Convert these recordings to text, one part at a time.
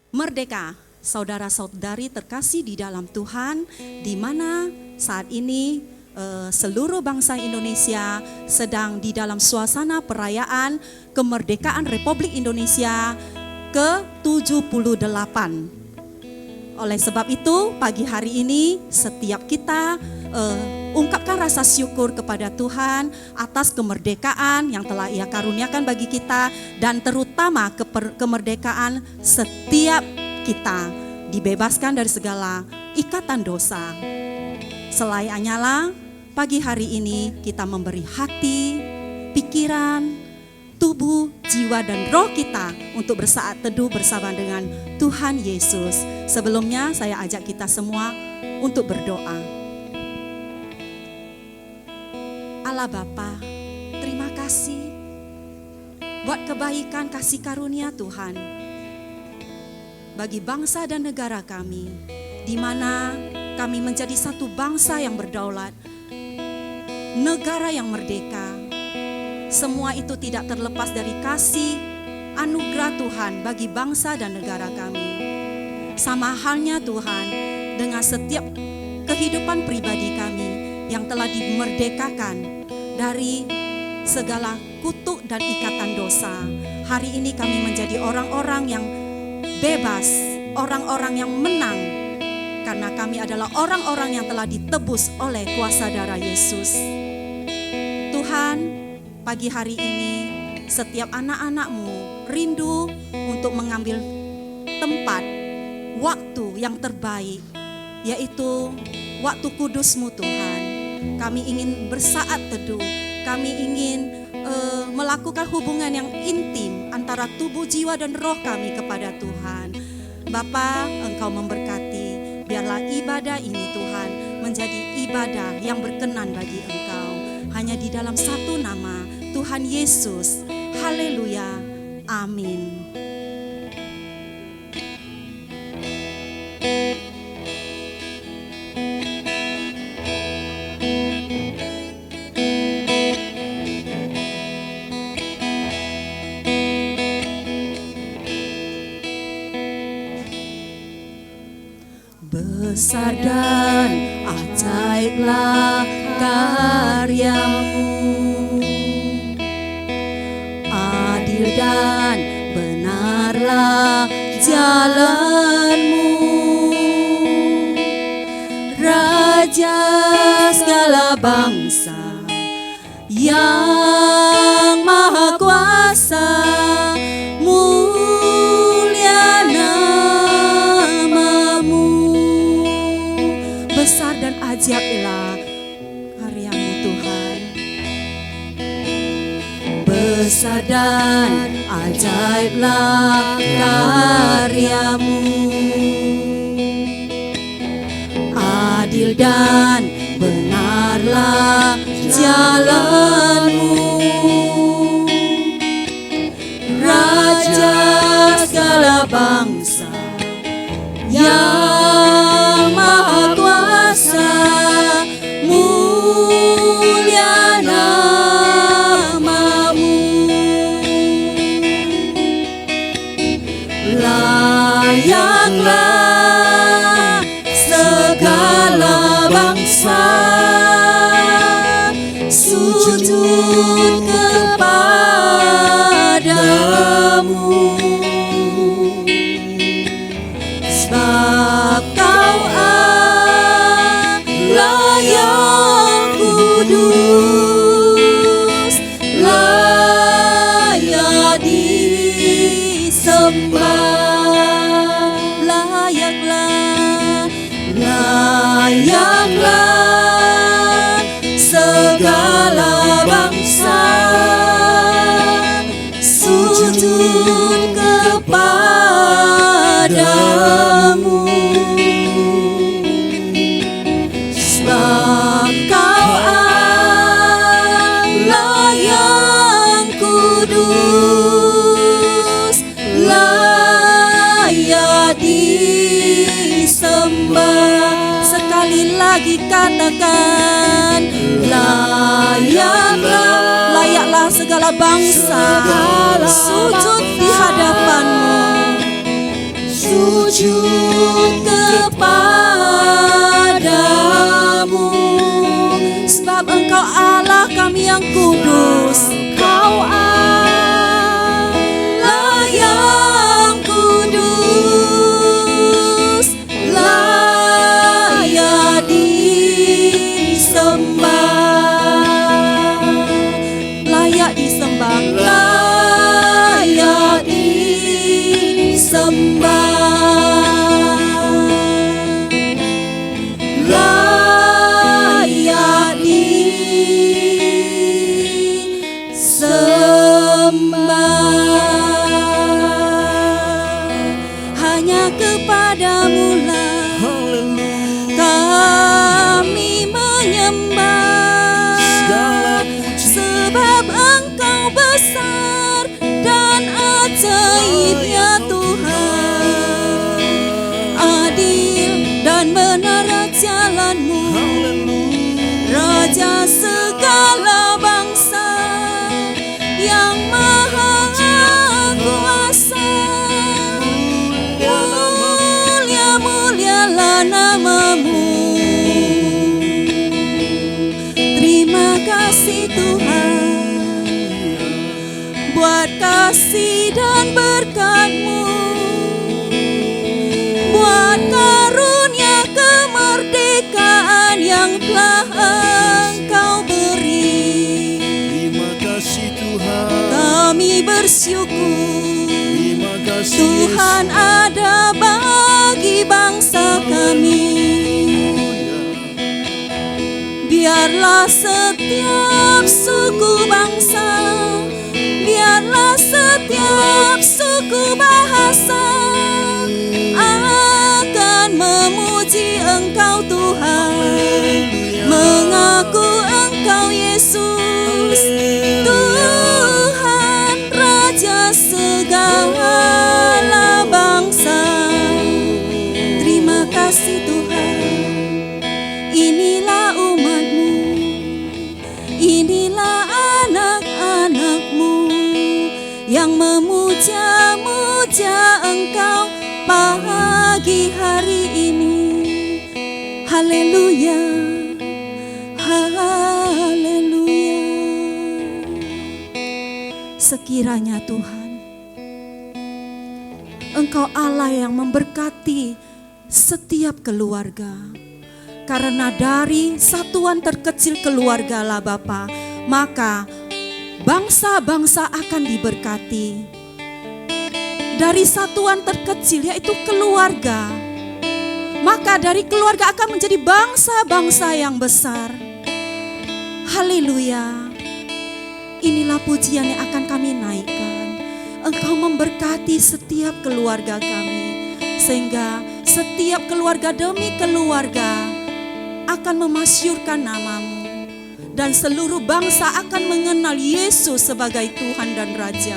Merdeka, saudara-saudari terkasih di dalam Tuhan, di mana saat ini seluruh bangsa Indonesia sedang di dalam suasana perayaan kemerdekaan Republik Indonesia ke-78. Oleh sebab itu, pagi hari ini setiap kita ungkapkan rasa syukur kepada Tuhan atas kemerdekaan yang telah Ia karuniakan bagi kita, dan terutama kemerdekaan setiap kita dibebaskan dari segala ikatan dosa. Selayaknya lah pagi hari ini kita memberi hati, pikiran, tubuh, jiwa dan roh kita untuk bersaat teduh bersama dengan Tuhan Yesus. Sebelumnya saya ajak kita semua untuk berdoa. Allah Bapa, terima kasih buat kebaikan kasih karunia Tuhan bagi bangsa dan negara kami, di mana kami menjadi satu bangsa yang berdaulat, negara yang merdeka. Semua itu tidak terlepas dari kasih anugerah Tuhan bagi bangsa dan negara kami. Sama halnya Tuhan dengan setiap kehidupan pribadi kami yang telah dimerdekakan dari segala kutuk dan ikatan dosa. Hari ini kami menjadi orang-orang yang bebas, orang-orang yang menang, karena kami adalah orang-orang yang telah ditebus oleh kuasa darah Yesus. Tuhan, pagi hari ini setiap anak-anak-Mu rindu untuk mengambil tempat, waktu yang terbaik, yaitu waktu kudus-Mu Tuhan. Kami ingin bersaat teduh, kami ingin melakukan hubungan yang intim antara tubuh, jiwa dan roh kami kepada Tuhan. Bapa, Engkau memberkati, biarlah ibadah ini Tuhan menjadi ibadah yang berkenan bagi Engkau. Hanya di dalam satu nama, Tuhan Yesus. Haleluya. Amin. Besar dan ajaiblah karya-Mu, adil dan benarlah jalan-Mu, Raja segala bangsa yang maha kuasa, mulia nama-Mu. Besar dan ajaiblah karya-Mu Tuhan. Besar dan ajaiblah karya-Mu, adil dan benarlah jalan-Mu, Raja segala bangsa yang maha kuasa, mulia nama-Mu. Layaklah segala bangsa sujud kepada-Mu, sebab Kau Allah yang kudus, layak disembah. Layaklah segala bangsa sujud kepada-Mu, sebab Kau Allah yang kudus, layak disembah. Sekali lagi katakan, layaklah segala bangsa sujud di hadapan-Mu, sujud kepadamu, sebab Engkau Allah kami yang kudus. Kau Allah yang kudus, layak disembah, layak disembah, layak disembah, layak disembah. Hanya kepadamu-lah kami menyembah, sebab Engkau besar dan ajaib ya Tuhan. Adil dan benar jalan-Mu, Raja segala bangsa yang maha kuasa. Mulia-mulialah nama-Mu. Terima kasih Tuhan buat kasih dan berkat-Mu, buat karunia kemerdekaan yang telah Engkau beri. Terima kasih Tuhan. Kami bersyukur Terima kasih Tuhan ada bagi bangsa kami. Biarlah setiap suku bangsa, biarlah setiap suku bahasa akan memuji Engkau Tuhan, mengaku Engkau Yesus, Tuhan Raja segala bangsa. Terima kasih Tuhan, inilah umat-Mu, inilah anak-anak-Mu yang memuja-muja Engkau pagi hari ini. Haleluya, haleluya. Sekiranya Tuhan, Engkau Allah yang memberkati setiap keluarga, karena dari satuan terkecil keluarga lah Bapa, maka bangsa-bangsa akan diberkati. Dari satuan terkecil yaitu keluarga, maka dari keluarga akan menjadi bangsa-bangsa yang besar. Haleluya. Inilah pujian yang akan kami naikkan. Engkau memberkati setiap keluarga kami, sehingga setiap keluarga demi keluarga akan memasyurkan nama-Mu, dan seluruh bangsa akan mengenal Yesus sebagai Tuhan dan Raja.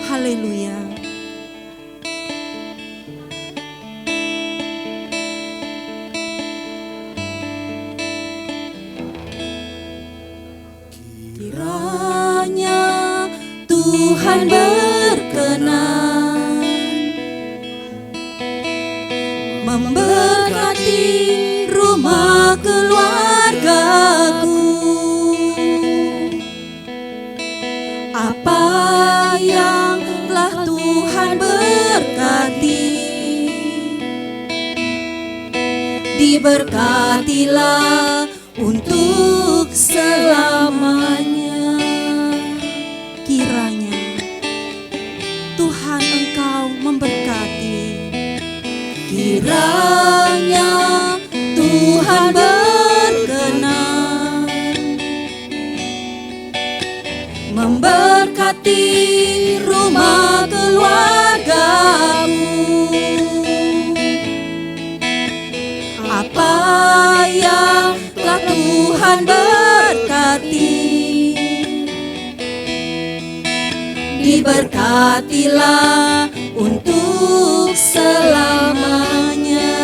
Haleluya. Kiranya Tuhan berkenan memberkati rumah keluargaku. Apa yang telah Tuhan berkati, diberkatilah untuk selamanya. Kiranya Tuhan Engkau memberkati, kiranya Tuhan berkenan memberkati rumah keluargamu. Apa yang telah Tuhan berkati, diberkatilah untuk selamanya.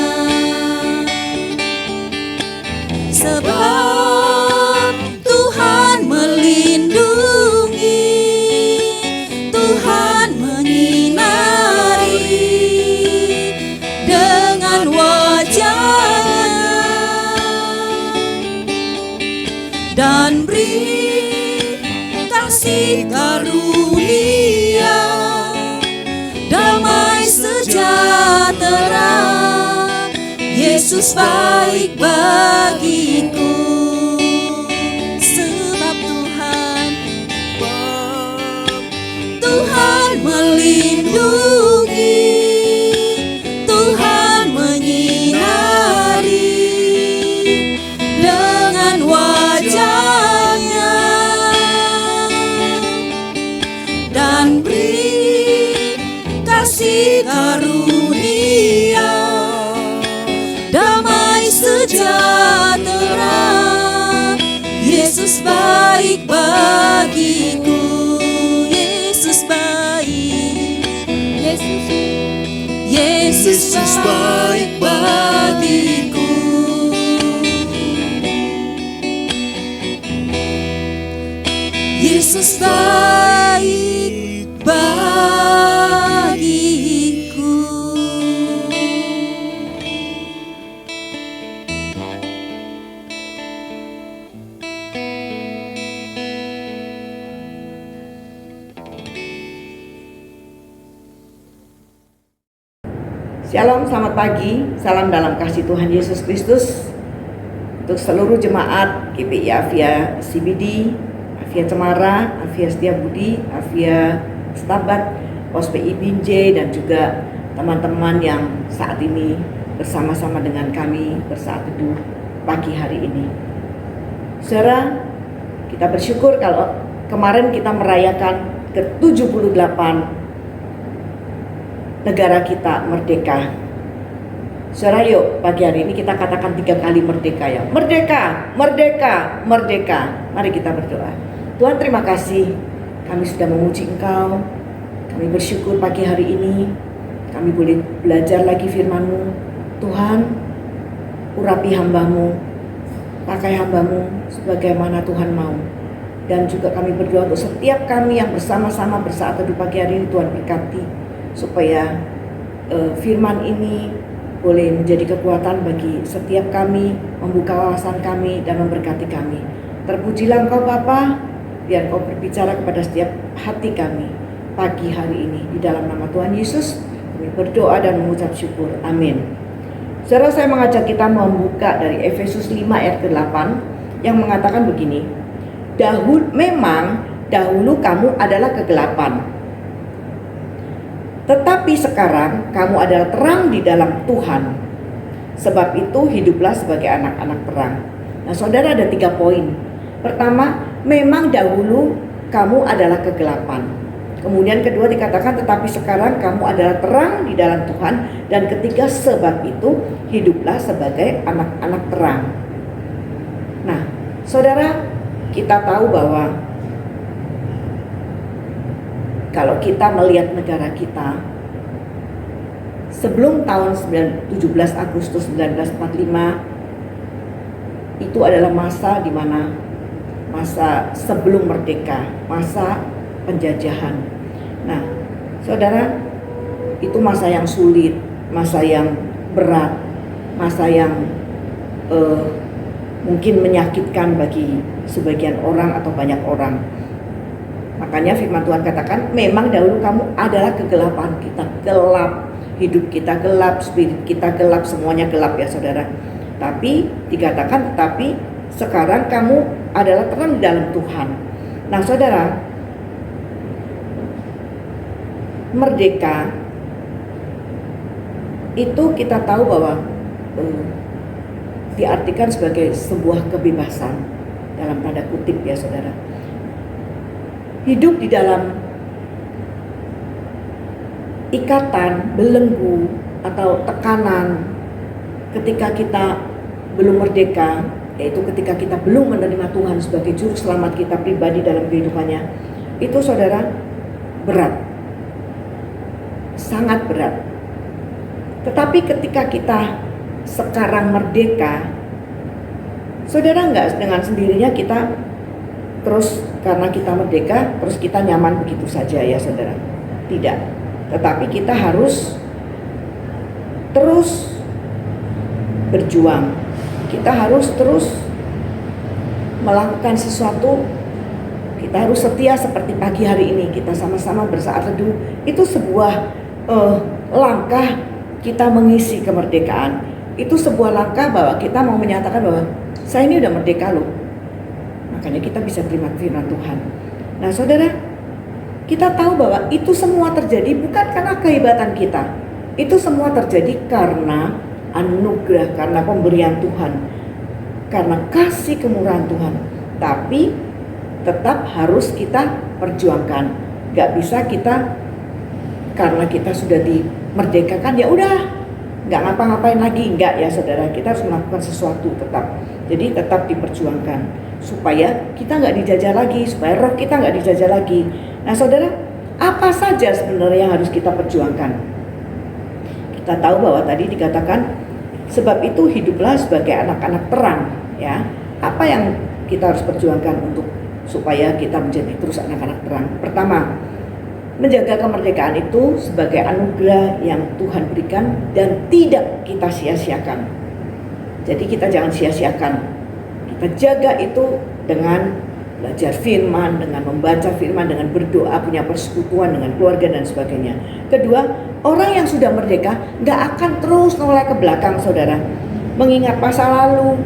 Sebab Tuhan melindungi, Tuhan menyinari terang. Yesus baik bagiku, sebab Tuhan melindungi, Tuhan menyinari dengan wajahnya dan beri kasih karunia, damai sejahtera. Yesus baik bagiku, Yesus baik, Yesus baik bagiku. Yesus baik bagiku. Shalom, selamat pagi, salam dalam kasih Tuhan Yesus Kristus. Untuk seluruh jemaat GPI Avia CBD, Avia Cemara, Avia Setiabudi, Avia Setabat, Pos PI Binjai, dan juga teman-teman yang saat ini bersama-sama dengan kami bersaat teduh pagi hari ini. Saudara, kita bersyukur kalau kemarin kita merayakan ke-78 negara kita merdeka. Saudara, yuk pagi hari ini kita katakan 3 kali merdeka ya. Merdeka, merdeka, merdeka. Mari kita berdoa. Tuhan, terima kasih kami sudah memuji Engkau. Kami bersyukur pagi hari ini kami boleh belajar lagi firman-Mu. Tuhan, urapi hamba-Mu, pakai hamba-Mu sebagaimana Tuhan mau. Dan juga kami berdoa untuk setiap kami yang bersama-sama bersaat teduh pagi hari ini, Tuhan berkati supaya firman ini boleh menjadi kekuatan bagi setiap kami, membuka wawasan kami dan memberkati kami. Terpujilah Engkau Bapa, biar Engkau berbicara kepada setiap hati kami pagi hari ini. Di dalam nama Tuhan Yesus kami berdoa dan mengucap syukur. Amin. Saudara, saya mengajak kita membuka dari Efesus 5 ayat ke-8 yang mengatakan begini. Memang dahulu kamu adalah kegelapan, tetapi sekarang kamu adalah terang di dalam Tuhan. Sebab itu hiduplah sebagai anak-anak terang. Nah, saudara, ada 3 poin. Pertama, memang dahulu kamu adalah kegelapan. Kemudian kedua dikatakan tetapi sekarang kamu adalah terang di dalam Tuhan. Dan ketiga, sebab itu hiduplah sebagai anak-anak terang. Nah, saudara, kita tahu bahwa kalau kita melihat negara kita sebelum tahun 17 Agustus 1945, itu adalah masa di mana masa sebelum merdeka, masa penjajahan. Nah, saudara, itu masa yang sulit, masa yang berat, masa yang mungkin menyakitkan bagi sebagian orang atau banyak orang. Makanya firman Tuhan katakan, memang dahulu kamu adalah kegelapan. Kita gelap, hidup kita gelap, spirit kita gelap, semuanya gelap ya saudara. Tapi dikatakan, tapi sekarang kamu adalah terang dalam Tuhan. Nah saudara, merdeka itu kita tahu bahwa diartikan sebagai sebuah kebebasan dalam tanda kutip ya saudara. Hidup di dalam ikatan, belenggu atau tekanan ketika kita belum merdeka, yaitu ketika kita belum menerima Tuhan sebagai juru selamat kita pribadi dalam kehidupannya, itu saudara berat, sangat berat. Tetapi ketika kita sekarang merdeka, saudara, enggak dengan sendirinya kita terus karena kita merdeka, terus kita nyaman begitu saja ya saudara. Tidak. Tetapi kita harus terus berjuang. Kita harus terus melakukan sesuatu. Kita harus setia seperti pagi hari ini kita sama-sama bersaat teduh. Itu sebuah langkah kita mengisi kemerdekaan, itu sebuah langkah bahwa kita mau menyatakan bahwa saya ini udah merdeka loh. Makanya kita bisa terima firman Tuhan. Nah saudara, kita tahu bahwa itu semua terjadi bukan karena kehebatan kita. Itu semua terjadi karena anugerah, karena pemberian Tuhan, karena kasih kemurahan Tuhan. Tapi tetap harus kita perjuangkan. Gak bisa kita karena kita sudah dimerdekakan ya udah nggak ngapa-ngapain lagi, enggak ya saudara. Kita harus melakukan sesuatu tetap. Jadi tetap diperjuangkan supaya kita nggak dijajah lagi, supaya roh kita nggak dijajah lagi. Nah saudara, apa saja sebenarnya yang harus kita perjuangkan? Kita tahu bahwa tadi dikatakan sebab itu hiduplah sebagai anak-anak terang, ya. Apa yang kita harus perjuangkan untuk supaya kita menjadi terus anak-anak terang? Pertama, menjaga kemerdekaan itu sebagai anugerah yang Tuhan berikan dan tidak kita sia-siakan. Jadi kita jangan sia-siakan. Kita jaga itu dengan belajar firman, dengan membaca firman, dengan berdoa, punya persekutuan dengan keluarga dan sebagainya. Kedua, orang yang sudah merdeka gak akan terus noleh ke belakang saudara, mengingat masa lalu,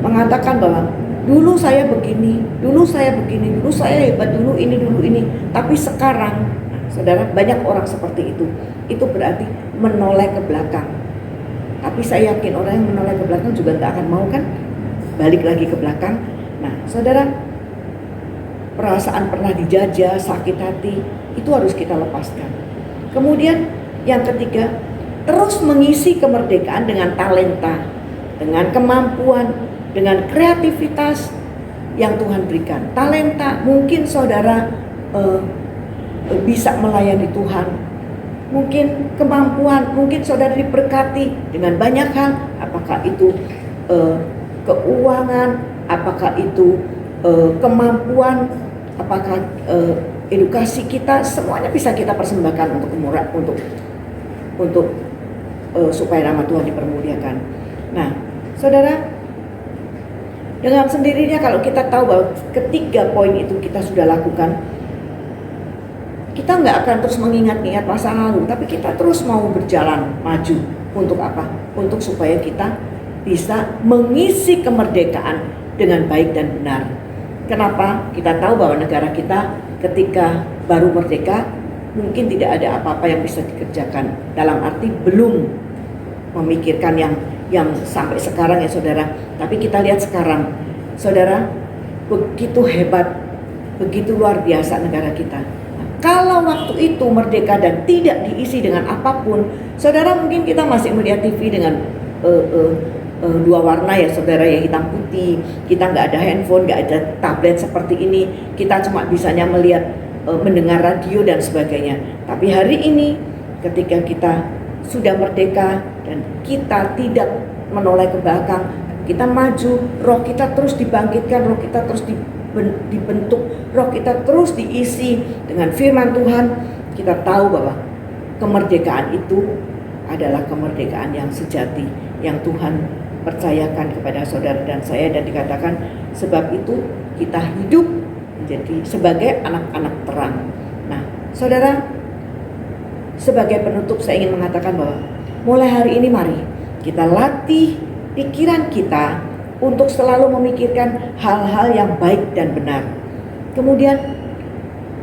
mengatakan bahwa dulu saya begini, dulu saya begini, dulu saya hebat, dulu ini. Tapi sekarang, saudara, banyak orang seperti itu. Itu berarti menoleh ke belakang. Tapi saya yakin orang yang menoleh ke belakang juga gak akan mau kan balik lagi ke belakang. Nah, saudara, perasaan pernah dijajah, sakit hati, itu harus kita lepaskan. Kemudian yang ketiga, terus mengisi kemerdekaan dengan talenta, dengan kemampuan, dengan kreativitas yang Tuhan berikan. Talenta, mungkin saudara bisa melayani Tuhan. Mungkin kemampuan, mungkin saudara diberkati dengan banyak hal. Apakah itu keuangan, apakah itu kemampuan, apakah edukasi kita, semuanya bisa kita persembahkan untuk supaya nama Tuhan dipermuliakan. Nah, saudara, dengan sendirinya kalau kita tahu bahwa ketiga poin itu kita sudah lakukan, kita nggak akan terus mengingat-ingat masa lalu, tapi kita terus mau berjalan maju. Untuk apa? Untuk supaya kita bisa mengisi kemerdekaan dengan baik dan benar. Kenapa? Kita tahu bahwa negara kita ketika baru merdeka mungkin tidak ada apa-apa yang bisa dikerjakan. Dalam arti belum memikirkan yang sampai sekarang ya saudara. Tapi kita lihat sekarang, saudara, begitu hebat, begitu luar biasa negara kita. Nah, kalau waktu itu merdeka dan tidak diisi dengan apapun, saudara, mungkin kita masih melihat TV dengan dua warna ya saudara, ya hitam putih. Kita nggak ada handphone, nggak ada tablet seperti ini. Kita cuma bisanya melihat, mendengar radio dan sebagainya. Tapi hari ini ketika kita sudah merdeka dan kita tidak menoleh ke belakang, kita maju, roh kita terus dibangkitkan, roh kita terus dibentuk, roh kita terus diisi dengan firman Tuhan. Kita tahu bahwa kemerdekaan itu adalah kemerdekaan yang sejati, yang Tuhan percayakan kepada saudara dan saya, dan dikatakan sebab itu kita hidup menjadi sebagai anak-anak terang. Nah, saudara, sebagai penutup saya ingin mengatakan bahwa mulai hari ini mari kita latih pikiran kita untuk selalu memikirkan hal-hal yang baik dan benar. Kemudian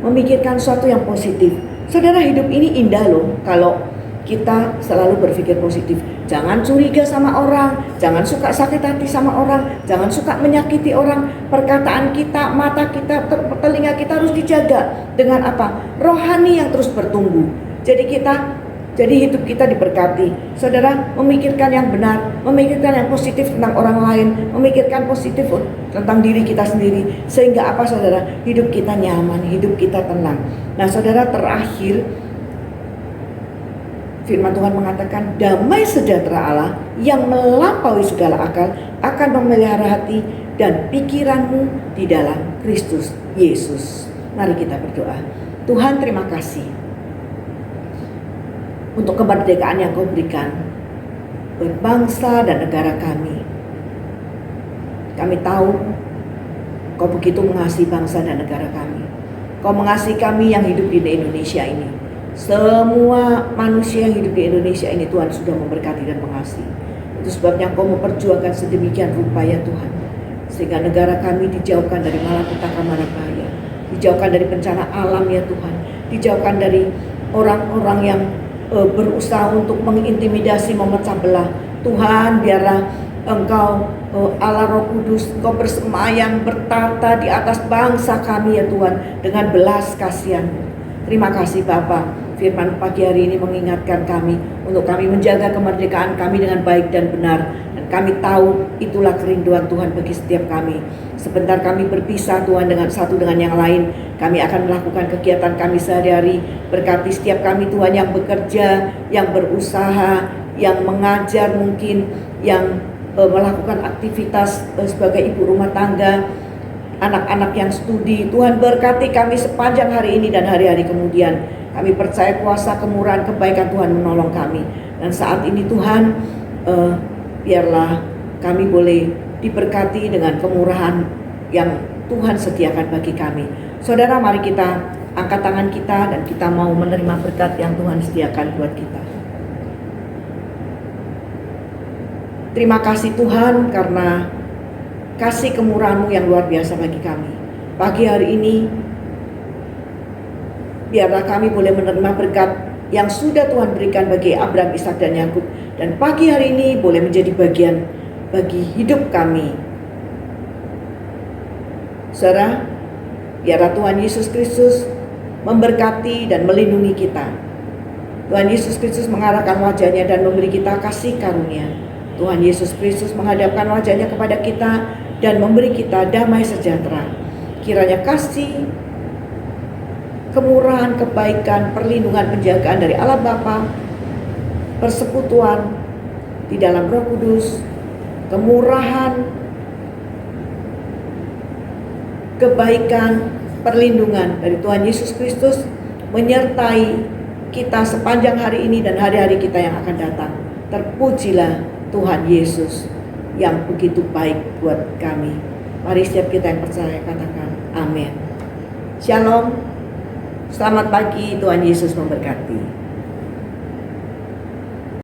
memikirkan sesuatu yang positif. Saudara, hidup ini indah loh kalau kita selalu berpikir positif. Jangan curiga sama orang, jangan suka sakit hati sama orang, jangan suka menyakiti orang. Perkataan kita, mata kita, telinga kita harus dijaga. Dengan apa? Rohani yang terus bertumbuh. Jadi hidup kita diberkati. Saudara, memikirkan yang benar, memikirkan yang positif tentang orang lain, memikirkan positif tentang diri kita sendiri. Sehingga apa saudara? Hidup kita nyaman, hidup kita tenang. Nah saudara, terakhir firman Tuhan mengatakan damai sejahtera Allah yang melampaui segala akal akan memelihara hati dan pikiranmu di dalam Kristus Yesus. Mari kita berdoa. Tuhan, terima kasih untuk kemerdekaan yang Kau berikan berbangsa dan negara kami. Kami tahu Kau begitu mengasihi bangsa dan negara kami. Kau mengasihi kami yang hidup di Indonesia ini. Semua manusia yang hidup di Indonesia ini Tuhan sudah memberkati dan mengasihi. Itu sebabnya Engkau memperjuangkan sedemikian rupa ya Tuhan, sehingga negara kami dijauhkan dari malapetaka marabahaya, dijauhkan dari bencana alam ya Tuhan, dijauhkan dari orang-orang yang berusaha untuk mengintimidasi, memecah belah. Tuhan, biarlah Engkau Allah Roh Kudus, Engkau bersemayam, bertata di atas bangsa kami ya Tuhan, dengan belas kasihan-Mu. Terima kasih Bapa. Firman pagi hari ini mengingatkan kami untuk kami menjaga kemerdekaan kami dengan baik dan benar. Dan kami tahu itulah kerinduan Tuhan bagi setiap kami. Sebentar kami berpisah Tuhan dengan satu dengan yang lain, kami akan melakukan kegiatan kami sehari-hari. Berkati setiap kami Tuhan yang bekerja, yang berusaha, yang mengajar mungkin, yang melakukan aktivitas sebagai ibu rumah tangga, anak-anak yang studi. Tuhan berkati kami sepanjang hari ini dan hari-hari kemudian. Kami percaya kuasa kemurahan kebaikan Tuhan menolong kami. Dan saat ini Tuhan, biarlah kami boleh diberkati dengan kemurahan yang Tuhan sediakan bagi kami. Saudara, mari kita angkat tangan kita dan kita mau menerima berkat yang Tuhan sediakan buat kita. Terima kasih Tuhan karena kasih kemurahan-Mu yang luar biasa bagi kami. Pagi hari ini, biarlah kami boleh menerima berkat yang sudah Tuhan berikan bagi Abraham, Ishak, dan Yakub. Dan pagi hari ini boleh menjadi bagian bagi hidup kami. Saudara, biarlah Tuhan Yesus Kristus memberkati dan melindungi kita. Tuhan Yesus Kristus mengarahkan wajahnya dan memberi kita kasih karunia. Tuhan Yesus Kristus menghadapkan wajahnya kepada kita dan memberi kita damai sejahtera. Kiranya kasih, kemurahan, kebaikan, perlindungan, penjagaan dari Allah Bapa, persekutuan di dalam Roh Kudus, kemurahan, kebaikan, perlindungan dari Tuhan Yesus Kristus menyertai kita sepanjang hari ini dan hari-hari kita yang akan datang. Terpujilah Tuhan Yesus yang begitu baik buat kami. Mari setiap kita yang percaya katakan amin. Shalom. Selamat pagi, Tuhan Yesus memberkati.